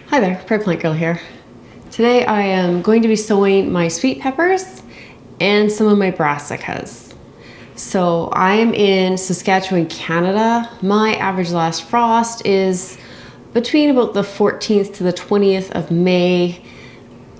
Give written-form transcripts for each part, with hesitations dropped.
Hi there, Prairie Plant Girl here. Today I am going to be sowing my sweet peppers and some of my brassicas. So I am in Saskatchewan, Canada. My average last frost is between about the 14th to the 20th of May.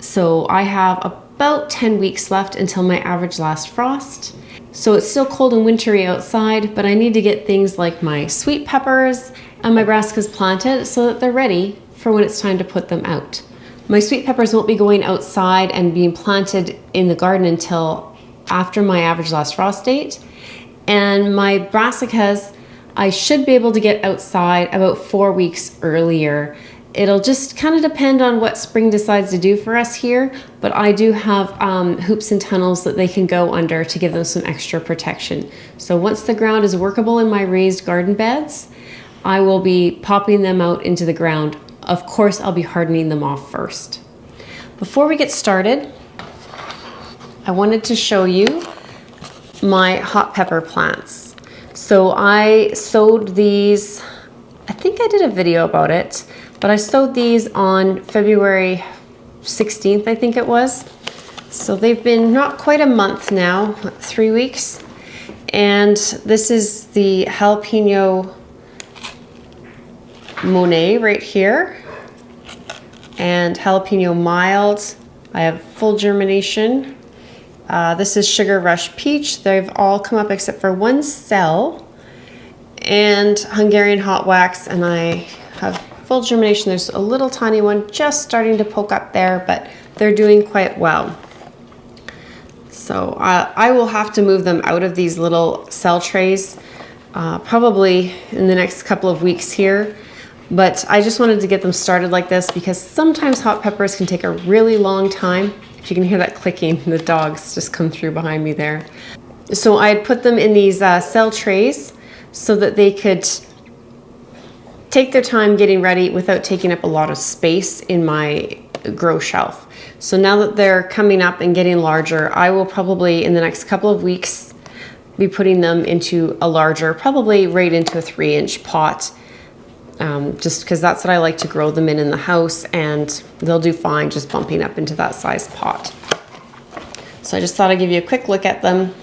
So I have about 10 weeks left until my average last frost. So it's still cold and wintry outside, but I need to get things like my sweet peppers and my brassicas planted so that they're ready for when it's time to put them out. My sweet peppers won't be going outside and being planted in the garden until after my average last frost date. And my brassicas, I should be able to get outside about 4 weeks earlier. It'll just kind of depend on what spring decides to do for us here, but I do have hoops and tunnels that they can go under to give them some extra protection. So once the ground is workable in my raised garden beds, I will be popping them out into the ground. Of course, I'll be hardening them off first. Before we get started, I wanted to show you my hot pepper plants. So I sowed these, I think I did a video about it, but I sowed these on February 16th, I think it was. So they've been not quite a month now, 3 weeks. And this is the jalapeno Monet right here, and jalapeno mild. I have full germination. This is sugar rush peach. They've all come up except for one cell, and Hungarian hot wax, and I have full germination. There's a little tiny one just starting to poke up there, but they're doing quite well. So I will have to move them out of these little cell trays probably in the next couple of weeks here. But I just wanted to get them started like this because sometimes hot peppers can take a really long time. If you can hear that clicking, the dogs just come through behind me there. So I had put them in these cell trays so that they could take their time getting ready without taking up a lot of space in my grow shelf. So now that they're coming up and getting larger, I will probably in the next couple of weeks be putting them into a larger, probably right into a 3-inch pot. Just because that's what I like to grow them in the house, and they'll do fine just bumping up into that size pot. So I just thought I'd give you a quick look at them.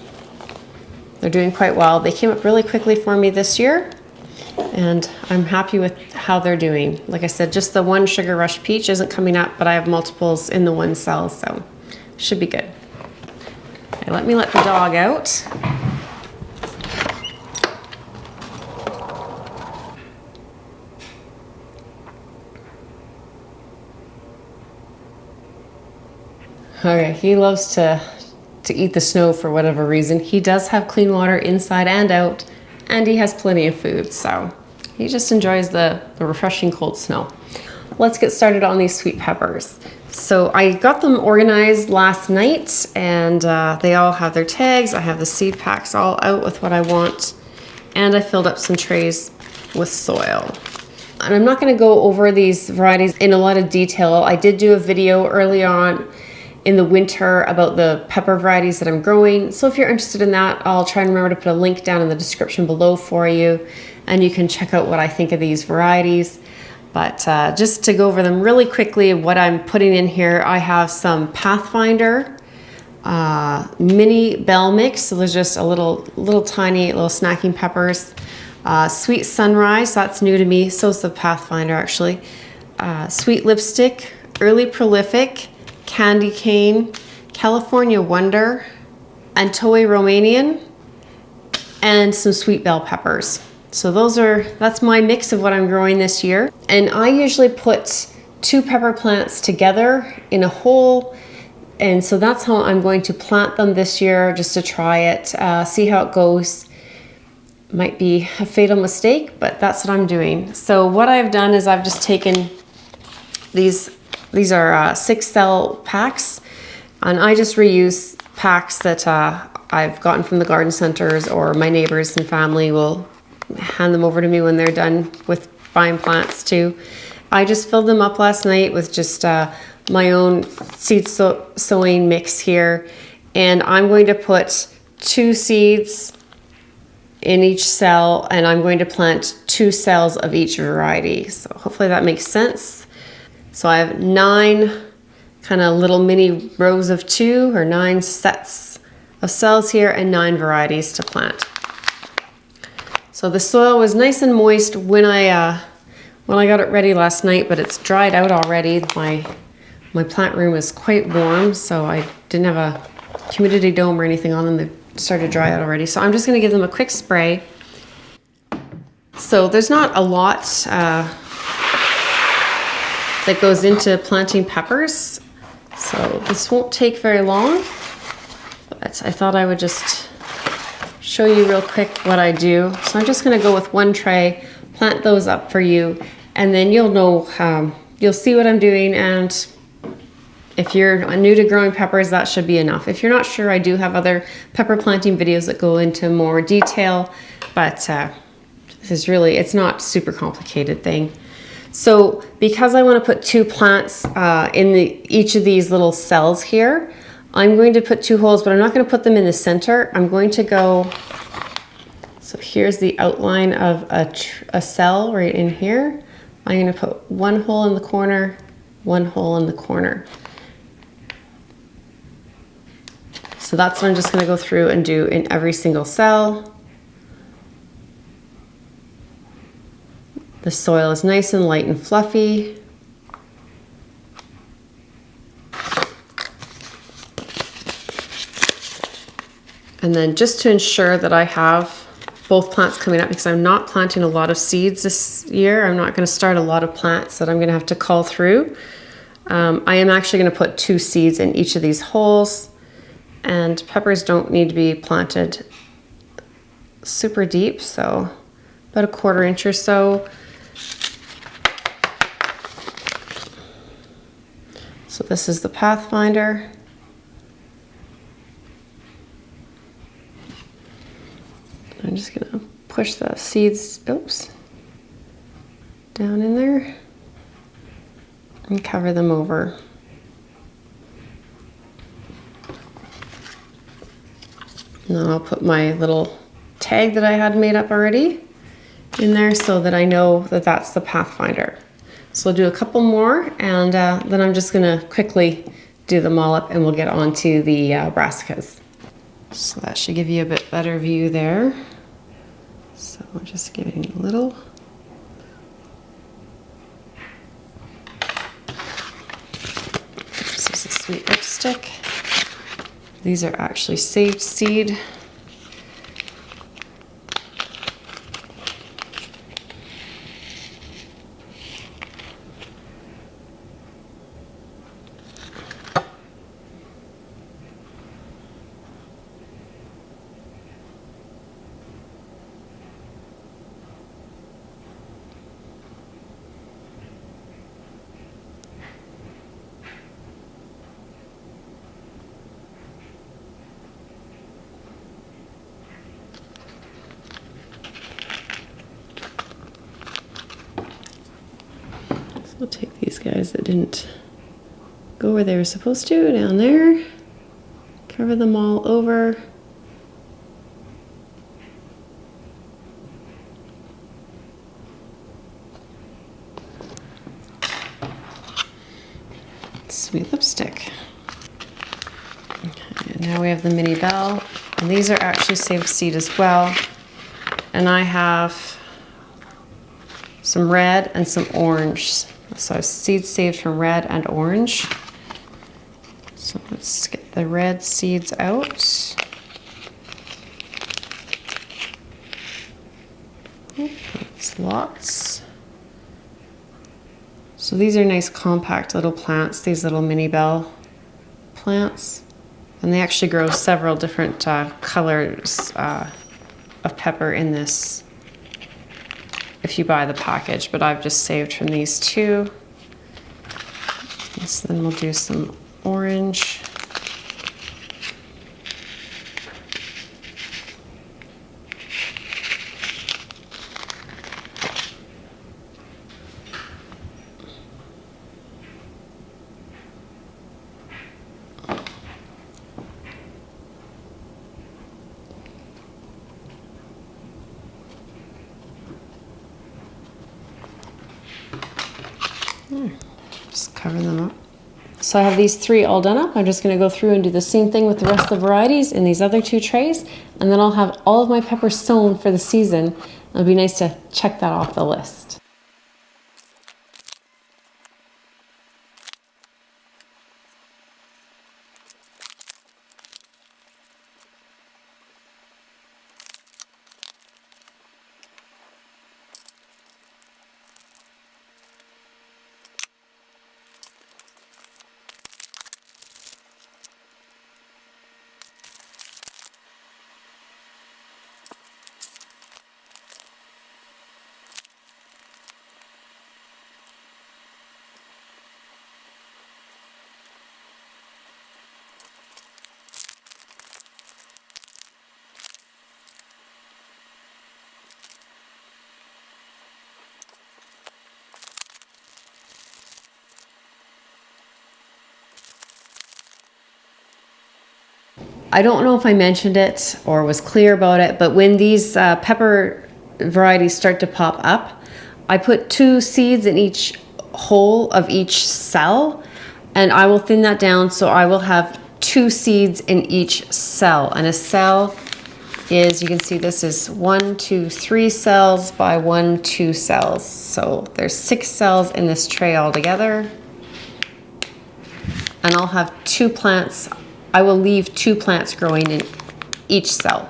They're doing quite well. They came up really quickly for me this year, and I'm happy with how they're doing. Like I said, just the one sugar rush peach isn't coming up, but I have multiples in the one cell, so should be good. Okay, let me let the dog out. Okay, he loves to eat the snow for whatever reason. He does have clean water inside and out, and he has plenty of food, so he just enjoys the refreshing cold snow. Let's get started on these sweet peppers. So I got them organized last night, and they all have their tags. I have the seed packs all out with what I want, and I filled up some trays with soil. And I'm not going to go over these varieties in a lot of detail. I did do a video early on in the winter about the pepper varieties that I'm growing. So if you're interested in that, I'll try and remember to put a link down in the description below for you, and you can check out what I think of these varieties. But just to go over them really quickly, what I'm putting in here, I have some Pathfinder mini bell mix. So there's just a little tiny snacking peppers. Sweet Sunrise, that's new to me. So is the Pathfinder actually. Sweet Lipstick, Early Prolific, Candy Cane, California Wonder, Antoe Romanian, and some sweet bell peppers. So that's my mix of what I'm growing this year. And I usually put 2 pepper plants together in a hole. And so that's how I'm going to plant them this year, just to try it, see how it goes. Might be a fatal mistake, but that's what I'm doing. So what I've done is I've just taken these are 6-cell packs, and I just reuse packs that I've gotten from the garden centers, or my neighbors and family will hand them over to me when they're done with buying plants too. I just filled them up last night with just my own seed sowing mix here, and I'm going to put 2 seeds in each cell, and I'm going to plant 2 cells of each variety. So hopefully that makes sense. So I have 9 kind of little mini rows of 2 or 9 sets of cells here and 9 varieties to plant. So the soil was nice and moist when I got it ready last night, but it's dried out already. My plant room is quite warm, so I didn't have a humidity dome or anything on them. They started to dry out already. So I'm just gonna give them a quick spray. So there's not a lot that goes into planting peppers. So this won't take very long, but I thought I would just show you real quick what I do. So I'm just gonna go with 1 tray, plant those up for you, and then you'll know, you'll see what I'm doing, and if you're new to growing peppers, that should be enough. If you're not sure, I do have other pepper planting videos that go into more detail, but this is really, it's not super complicated thing. So because I want to put 2 plants in each of these little cells here, I'm going to put 2 holes, but I'm not going to put them in the center. I'm going to go, so here's the outline of a cell right in here. I'm going to put 1 hole in the corner, 1 hole in the corner. So that's what I'm just going to go through and do in every single cell. The soil is nice and light and fluffy. And then just to ensure that I have both plants coming up, because I'm not planting a lot of seeds this year, I'm not going to start a lot of plants that I'm going to have to cull through. I am actually going to put 2 seeds in each of these holes. And peppers don't need to be planted super deep, so about 1/4 inch or so. So this is the Pathfinder. I'm just gonna push the seeds, down in there and cover them over. And then I'll put my little tag that I had made up already in there so that I know that that's the Pathfinder. So I'll do a couple more, and then I'm just gonna quickly do them all up and we'll get on to the Brassicas. So that should give you a bit better view there. So I'm just giving a little. This is a sweet lipstick. These are actually saved seed. We'll take these guys that didn't go where they were supposed to, down there, cover them all over. Sweet lipstick. Okay, and now we have the mini bell, and these are actually saved seed as well. And I have some red and some orange. So seeds saved from red and orange. So let's get the red seeds out. That's lots. So these are nice compact little plants, these little mini bell plants. And they actually grow several different colors of pepper in this if you buy the package, but I've just saved from these 2. So then we'll do some orange. Just cover them up. So I have these 3 all done up. I'm just gonna go through and do the same thing with the rest of the varieties in these other 2 trays, and then I'll have all of my peppers sown for the season. It'll be nice to check that off the list. I don't know if I mentioned it or was clear about it, but when these pepper varieties start to pop up, I put 2 seeds in each hole of each cell, and I will thin that down so I will have 2 seeds in each cell. And a cell is, you can see this is 1, 2, 3 cells by 1, 2 cells. So there's 6 cells in this tray altogether. And I'll have 2 plants. I will leave 2 plants growing in each cell.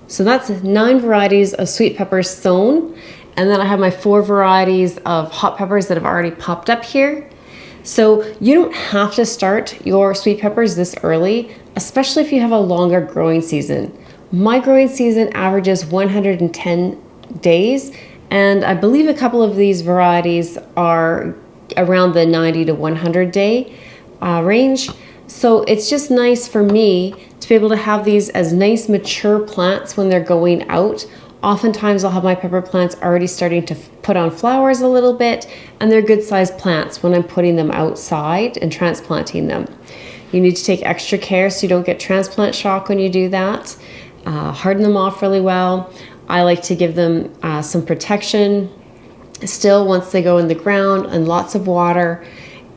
So that's 9 varieties of sweet peppers sown. And then I have my 4 varieties of hot peppers that have already popped up here. So you don't have to start your sweet peppers this early, especially if you have a longer growing season. My growing season averages 110 days, and I believe a couple of these varieties are around the 90 to 100 day range. So it's just nice for me to be able to have these as nice mature plants when they're going out. Oftentimes I'll have my pepper plants already starting to put on flowers a little bit, and they're good sized plants when I'm putting them outside and transplanting them. You need to take extra care so you don't get transplant shock when you do that. Harden them off really well. I like to give them some protection still once they go in the ground, and lots of water,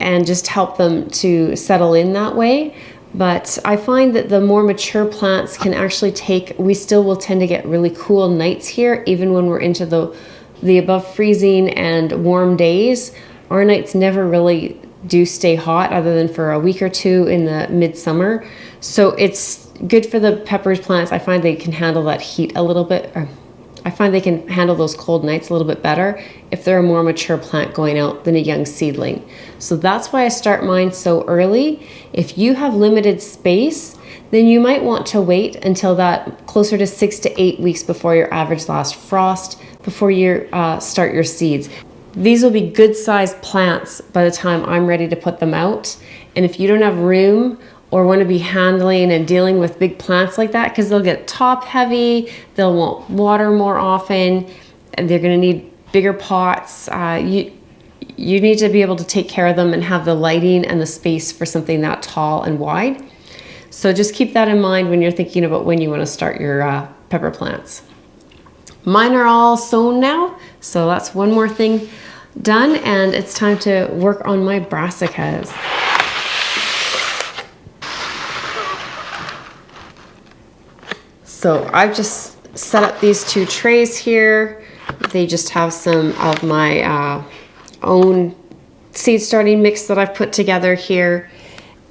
and just help them to settle in that way. But I find that the more mature plants can actually we still will tend to get really cool nights here, even when we're into the above freezing and warm days. Our nights never really do stay hot other than for a week or 2 in the midsummer. So it's good for the peppers plants. I find they can handle that heat a little bit. I find they can handle those cold nights a little bit better if they're a more mature plant going out than a young seedling. So that's why I start mine so early. If you have limited space, then you might want to wait until that closer to 6 to 8 weeks before your average last frost, before you start your seeds. These will be good sized plants by the time I'm ready to put them out. And if you don't have room or want to be handling and dealing with big plants like that, because they'll get top heavy, they'll want water more often, and they're going to need bigger pots. You need to be able to take care of them and have the lighting and the space for something that tall and wide. So just keep that in mind when you're thinking about when you want to start your pepper plants. Mine are all sown now, so that's one more thing done, and it's time to work on my brassicas. So I've just set up these 2 trays here. They just have some of my own seed starting mix that I've put together here.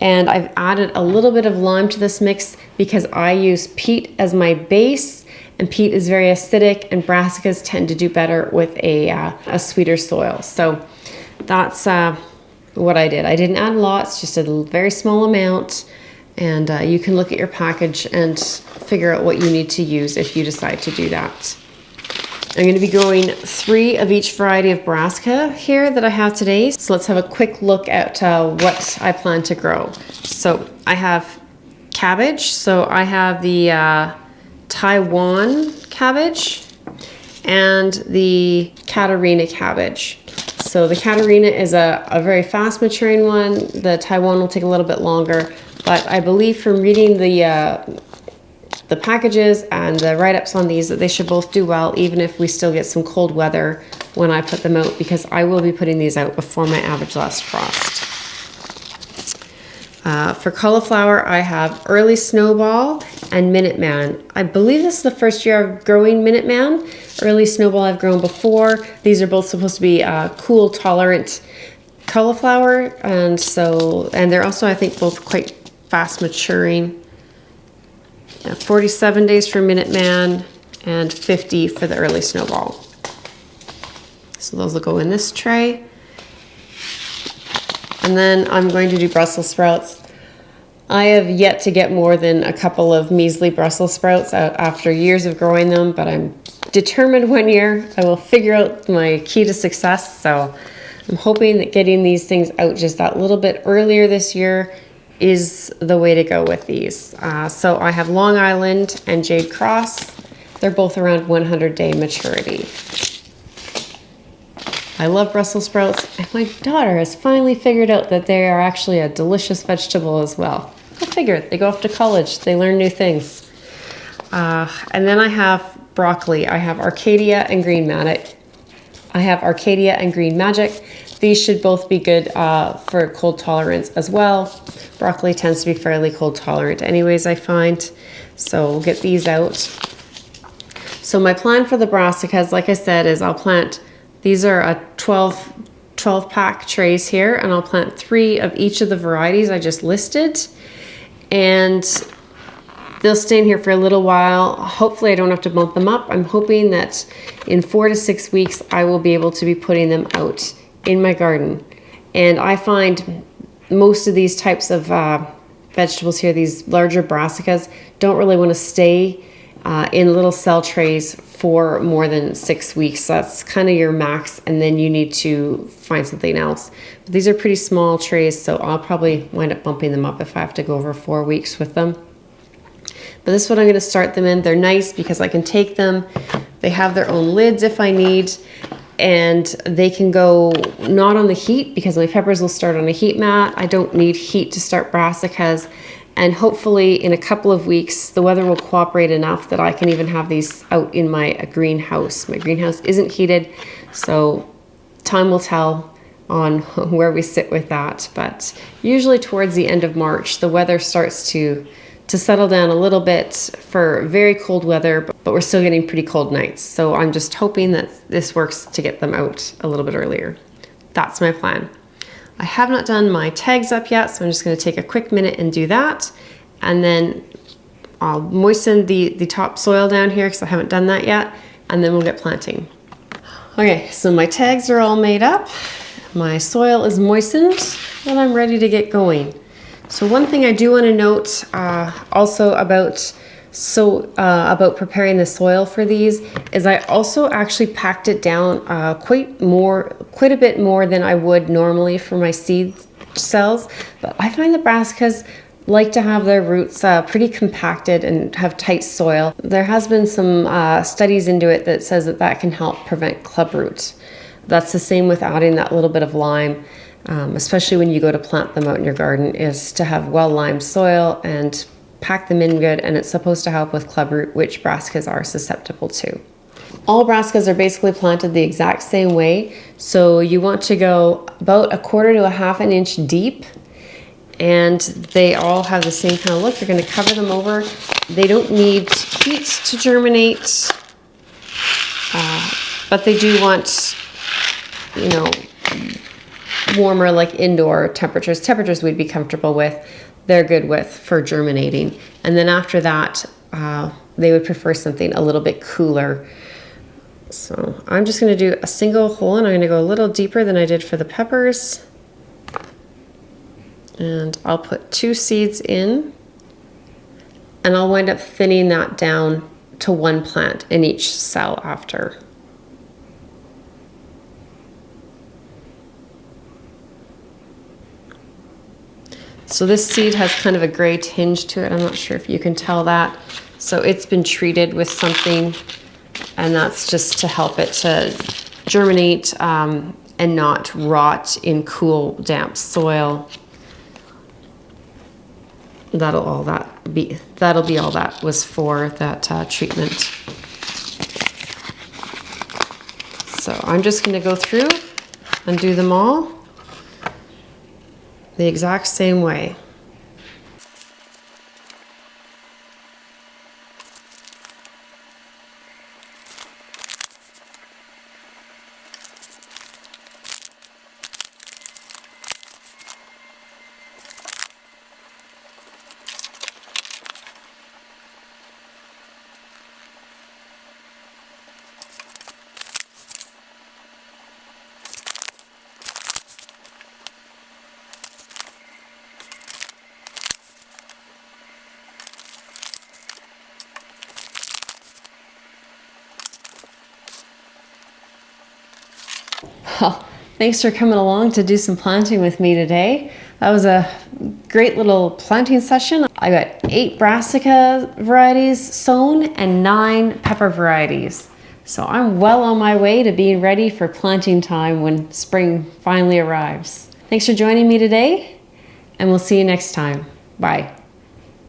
And I've added a little bit of lime to this mix because I use peat as my base, and peat is very acidic, and brassicas tend to do better with a sweeter soil. So that's what I did. I didn't add lots, just a very small amount. And you can look at your package and figure out what you need to use if you decide to do that. I'm going to be growing 3 of each variety of brassica here that I have today. So let's have a quick look at what I plan to grow. So I have cabbage. So I have the Taiwan cabbage and the Katarina cabbage. So the Katarina is a very fast maturing one. The Taiwan will take a little bit longer. But I believe from reading the packages and the write-ups on these that they should both do well, even if we still get some cold weather when I put them out, because I will be putting these out before my average last frost. For cauliflower, I have Early Snowball and Minuteman. I believe this is the first year of growing Minuteman. Early Snowball I've grown before. These are both supposed to be cool tolerant cauliflower, and they're also, I think, both quite fast maturing. 47 days for Minuteman and 50 for the Early Snowball. So those will go in this tray. And then I'm going to do Brussels sprouts. I have yet to get more than a couple of measly Brussels sprouts after years of growing them, but I'm determined one year I will figure out my key to success. So I'm hoping that getting these things out just that little bit earlier this year is the way to go with these. So I have Long Island and Jade Cross. They're both around 100-day maturity. I love Brussels sprouts, and my daughter has finally figured out that they are actually a delicious vegetable as well. Go figure, they go off to college, they learn new things. And then I have broccoli. I have Arcadia and Green Magic. These should both be good for cold tolerance as well. Broccoli tends to be fairly cold tolerant anyways, I find. So we'll get these out. So my plan for the brassicas, like I said, is I'll plant, these are a 12 pack trays here, and I'll plant 3 of each of the varieties I just listed. And they'll stay in here for a little while. Hopefully I don't have to bump them up. I'm hoping that in 4 to 6 weeks, I will be able to be putting them out in my garden. And I find most of these types of vegetables here, these larger brassicas, don't really want to stay in little cell trays for more than 6 weeks. That's kind of your max, and then you need to find something else. But these are pretty small trays, so I'll probably wind up bumping them up if I have to go over 4 weeks with them. But this is what I'm going to start them in. They're nice because I can take them. They have their own lids if I need, and they can go not on the heat because my peppers will start on a heat mat. I don't need heat to start brassicas. And hopefully in a couple of weeks, the weather will cooperate enough that I can even have these out in my greenhouse. My greenhouse isn't heated, so time will tell on where we sit with that. But usually towards the end of March, the weather starts to settle down a little bit for very cold weather, but we're still getting pretty cold nights. So I'm just hoping that this works to get them out a little bit earlier. That's my plan. I have not done my tags up yet, so I'm just going to take a quick minute and do that. And then I'll moisten the top soil down here because I haven't done that yet, and then we'll get planting. Okay, so my tags are all made up. My soil is moistened, and I'm ready to get going. So one thing I do want to note also about preparing the soil for these is I also actually packed it down quite a bit more than I would normally for my seed cells. But I find the brassicas like to have their roots pretty compacted and have tight soil. There has been some studies into it that says that can help prevent clubroot. That's the same with adding that little bit of lime. Especially when you go to plant them out in your garden, is to have well-limed soil and pack them in good, and it's supposed to help with clubroot, which brassicas are susceptible to. All brassicas are basically planted the exact same way, so you want to go about 1/4 to 1/2 an inch deep, and they all have the same kind of look. You're going to cover them over. They don't need heat to germinate, but they do want, warmer, like indoor temperatures we'd be comfortable with. They're good with for germinating. And then after that, they would prefer something a little bit cooler. So I'm just going to do a single hole, and I'm going to go a little deeper than I did for the peppers. And I'll put 2 seeds in, and I'll wind up thinning that down to 1 plant in each cell after. So this seed has kind of a gray tinge to it. I'm not sure if you can tell that. So it's been treated with something, and that's just to help it to germinate and not rot in cool, damp soil. That'll be all that was for that treatment. So I'm just going to go through and do them all the exact same way. Well, thanks for coming along to do some planting with me today. That was a great little planting session. I got 8 brassica varieties sown and 9 pepper varieties. So I'm well on my way to being ready for planting time when spring finally arrives. Thanks for joining me today, and we'll see you next time. Bye.